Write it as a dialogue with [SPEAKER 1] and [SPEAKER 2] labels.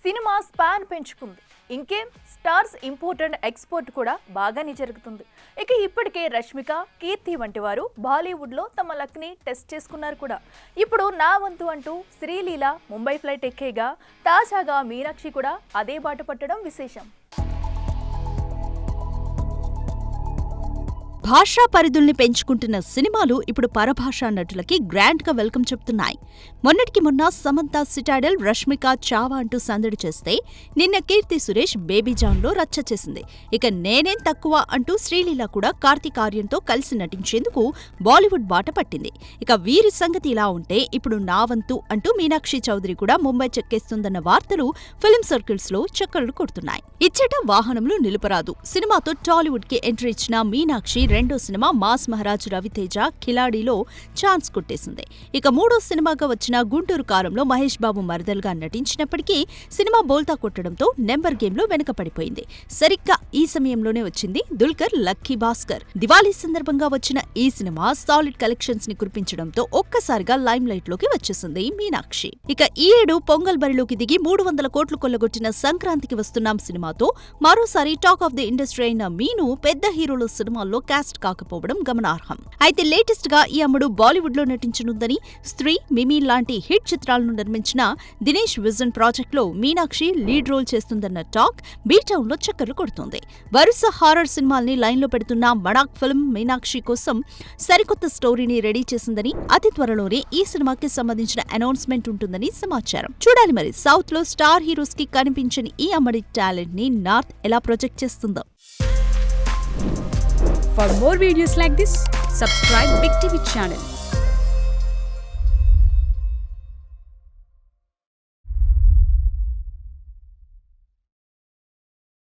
[SPEAKER 1] Cinema span పెంచుకుంది. ఇంకేం stars import and export కూడా బాగానే జరుగుతుంది. ఇక ఇప్పటికే రష్మిక, కీర్తి వంటి వారు బాలీవుడ్లో తమ లక్ని టెస్ట్ చేసుకున్నారు కూడా. ఇప్పుడు నా వంతు అంటూ శ్రీలీల ముంబై ఫ్లైట్ ఎక్కేగా తాజాగా మీనాక్షి కూడా అదే బాట పట్టడం విశేషం.
[SPEAKER 2] భాషా పరిధుల్ని పెంచుకుంటున్న సినిమాలు ఇప్పుడు పరభాషా నటులకి గ్రాండ్ గా వెల్కమ్ చెప్తున్నాయి. మొన్నటికి మొన్న సమంత, సిటాడెల్, రష్మిక, చావా అంటూ సందడి చేస్తే నిన్న కీర్తి సురేష్ బేబీజాన్లో రచ్చ చేసింది. ఇక నేనేం తక్కువ అంటూ శ్రీలీల కూడా కార్తీక్ ఆర్యన్తో కలిసి నటించేందుకు బాలీవుడ్ బాట పట్టింది. ఇక వీరి సంగతి ఇలా ఉంటే ఇప్పుడు నా వంతు అంటూ మీనాక్షి చౌదరి కూడా ముంబై చెక్కేస్తుందన్న వార్తలు ఫిల్మ్ సర్కిల్స్ లో చక్కర్లు కొడుతున్నాయి. ఇచ్చట వాహనంలో నిలుపరాదు సినిమాతో టాలీవుడ్ కి ఎంట్రీ ఇచ్చిన మీనాక్షి రెండో సినిమా మాస్ మహారాజ్ రవితేజ కిలాడీలో ఛాన్స్ కొట్టేసింది. ఇక మూడో సినిమాగా వచ్చిన గుంటూరు కారంలో మహేష్ బాబు మరదలుగా నటించినప్పటికీ సినిమా బోల్తా కొట్టడంతో నెంబర్ గేమ్ లో వెనుకపడిపోయింది. సరిగ్గా ఈ సమయంలోనే వచ్చింది దుల్కర్ లక్కీ భాస్కర్. దివాళీ సందర్భంగా వచ్చిన ఈ సినిమా సాలిడ్ కలెక్షన్స్ ని కురిపించడంతో ఒక్కసారిగా లైమ్ లైట్ లోకి వచ్చేసింది మీనాక్షి. ఇక ఈ ఏడు పొంగల్ బరిలోకి దిగి 300 కోట్లు కొల్లగొట్టిన సంక్రాంతికి వస్తున్నాం సినిమాతో మరోసారి టాక్ ఆఫ్ ది ఇండస్ట్రీ అయిన మీను పెద్ద హీరోల సినిమాల్లో కాస్ట్ కాకపోవడం గమనార్హం. అయితే లేటెస్ట్ గా ఈ అమ్ముడు బాలీవుడ్ లో నటించనుందని, స్త్రీ, మిమీ లాంటి హిట్ చిత్రాలను నిర్మించిన దినేష్ విజన్ ప్రాజెక్ట్ లో మీనాక్షి లీడ్ రోల్ చేస్తుందన్న టాక్ బీటౌన్ లో చక్కర్లు కొడుతోంది. వరుస హారర్ సినిమాల్ని లైన్ లో పెడుతున్న మడాక్ ఫిల్మ్ మీనాక్షి కోసం సరికొత్త స్టోరీని రెడీ చేసిందని, అతి త్వరలోనే ఈ సినిమాకి సంబంధించిన అనౌన్స్మెంట్ ఉంటుందని సమాచారం. చూడాలి మరి సౌత్ లో స్టార్ హీరోస్ కి కనిపించని ఈ అమ్మడి టాలెంట్ ని నార్త్ ఎలా ప్రొజెక్ట్ చేస్తుందో.
[SPEAKER 3] For more videos like this, subscribe Big TV channel.